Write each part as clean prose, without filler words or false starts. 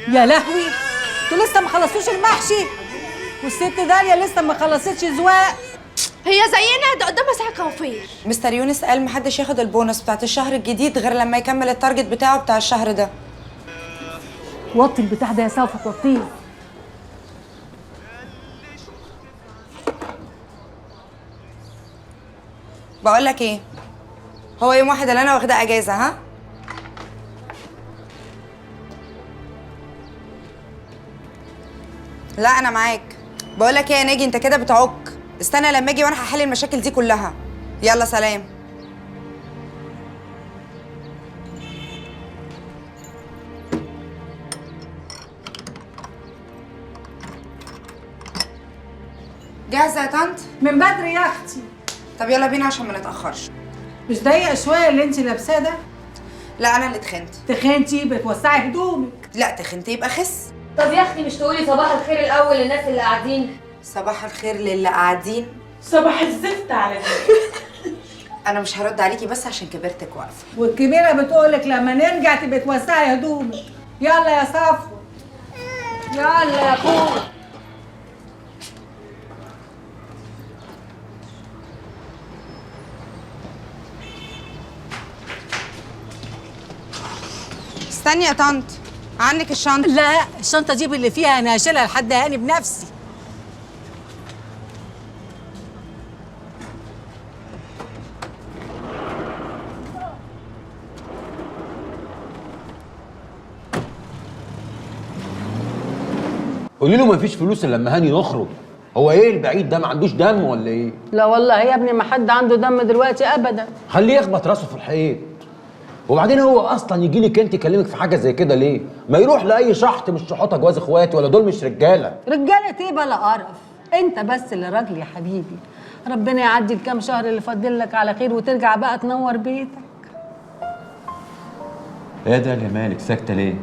يا لهوي، انتوا لسه ما خلصتوش المحشي والست داليا لسه ما خلصتش زواق. هي زينا ده قدامها ساعه كوافير. مستر يونس قال محدش ياخد البونص بتاعت الشهر الجديد غير لما يكمل التارجت بتاعه بتاع الشهر ده. وطي البتاع ده يا صافي، توطيه. بقول لك ايه، هو يوم واحد اللي انا واخده اجازه، ها؟ لا انا معاك. بقول لك ايه يا ناجي، انت كده بتعك. استنى لما اجي وانا هحل المشاكل دي كلها. يلا سلام. جاهزه يا طنط؟ من بدري يا اختي. طب يلا بينا عشان ما نتاخرش. مش ضيق شويه اللي انت لابساه ده؟ لا انا اللي تخنت. تخنتي بتوسعي هدومك. لا تخنت يبقى خس. طب يا اختي مش تقولي صباح الخير الاول للناس اللي قاعدين؟ صباح الخير للي قاعدين. صباح الزفت على فكرة. انا مش هرد عليكي بس عشان كبرتك واقفه. والكبيره بتقولك لما نرجع تبقي توسعي هدومك. يلا يا صفوه، يلا يا اخويا. استني يا طنط، عنك الشنطه. لا، الشنطه دي اللي فيها انا هشيلها لحد هاني بنفسي. قولي له مفيش فلوس الا لما هاني يخرج. هو ايه البعيد ده، ما عندوش دم ولا ايه؟ لا والله يا ابني، ما حد عنده دم دلوقتي ابدا. خليه يخبط راسه في الحيط. وبعدين هو اصلا يجي لك انت يكلمك في حاجه زي كده ليه؟ ما يروح لاي شحط مش شحوطه جواز اخواتي، ولا دول مش رجاله. رجاله ايه بلا قرف؟ انت بس اللي راجل يا حبيبي. ربنا يعدي الكام شهر اللي فاضل لك على خير وترجع بقى تنور بيتك. ايه ده يا مالك ساكته ليه؟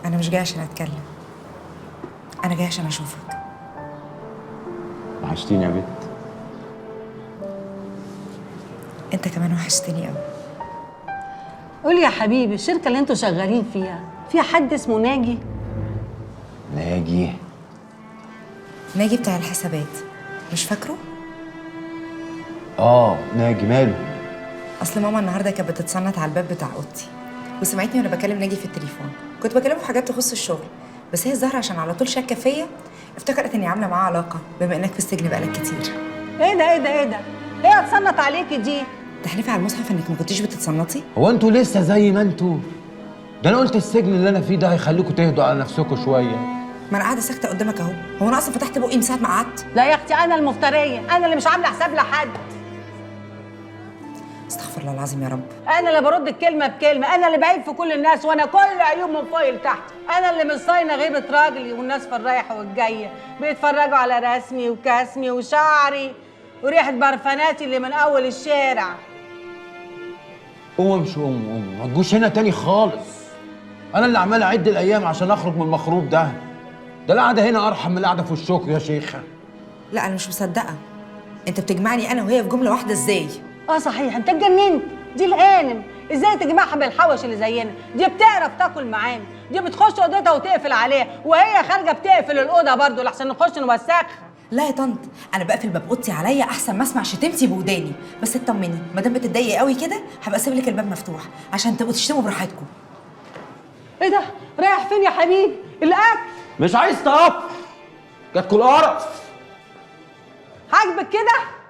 انا مش جايه عشان اتكلم، انا جايه عشان اشوفك. وحشتيني يا بنت. انت كمان وحشتني قوي. قول يا حبيبي، الشركه اللي انتوا شغالين فيها حد اسمه ناجي؟ ناجي؟ ناجي بتاع الحسابات، مش فاكره؟ ناجي ماله؟ اصل ماما النهارده كانت بتتصنت على الباب بتاع اوضتي وسمعتني وانا بكلم ناجي في التليفون. كنت بكلمه في حاجات تخص الشغل، بس هي الظاهر عشان على طول شاكه فيا افتكرت اني عامله معاه علاقه بما انك في السجن بقالك كتير. ايه ده ايه ده ايه ده؟ ايه هتصنت عليكي دي؟ تحلفي على المصحف انك ما كنتيش بتتصنطي؟ هو انتوا لسه زي ما انتوا؟ ده انا قلت السجن اللي انا فيه ده هيخليكوا تهدوا على نفسكوا شويه. ما انا قاعده ساكته قدامك اهو. هو انا اصلا فتحت بقي من ساعه ما قعدت؟ لا يا اختي، انا المفتريه، انا اللي مش عامله حساب لحد. استغفر الله العظيم يا رب. انا اللي برد الكلمه بكلمه، انا اللي بعيب في كل الناس، وانا كل عيوب من فوق لتحت. انا اللي مش صاينه غيبه راجلي والناس في الرايحه والجايه بيتفرجوا على رسمي وكاسمي وشعري وريحه برفاناتي اللي من اول الشارع. قوم امشي، قوم ما تجوش هنا تاني خالص. انا اللي عمال اعد الايام عشان اخرج من المخروب ده. ده القعده هنا ارحم من القعده في الشوك يا شيخه. لا انا مش مصدقه، انت بتجمعني انا وهي في جمله واحده ازاي؟ صحيح، انت اتجننت. دي الهانم، ازاي تجمعها بالحوش اللي زينا؟ دي بتعرف تاكل معانا، دي بتخش اوضتها وتقفل عليها، وهي خارجه بتقفل الاوضه برضه لحسن نخش نوسخها. لا يا طنط، انا بقفل باب اوضتي عليا احسن ما اسمع شتمتي بوداني. بس اطمني، ما دام بتتضايقي قوي كده هبقى اسيب لك الباب مفتوح عشان تبقوا تشتموا براحتكم. ايه ده؟ رايح فين يا حبيبي؟ الاكل مش عايز تقف. جاتكوا القرف. عاجبك كده؟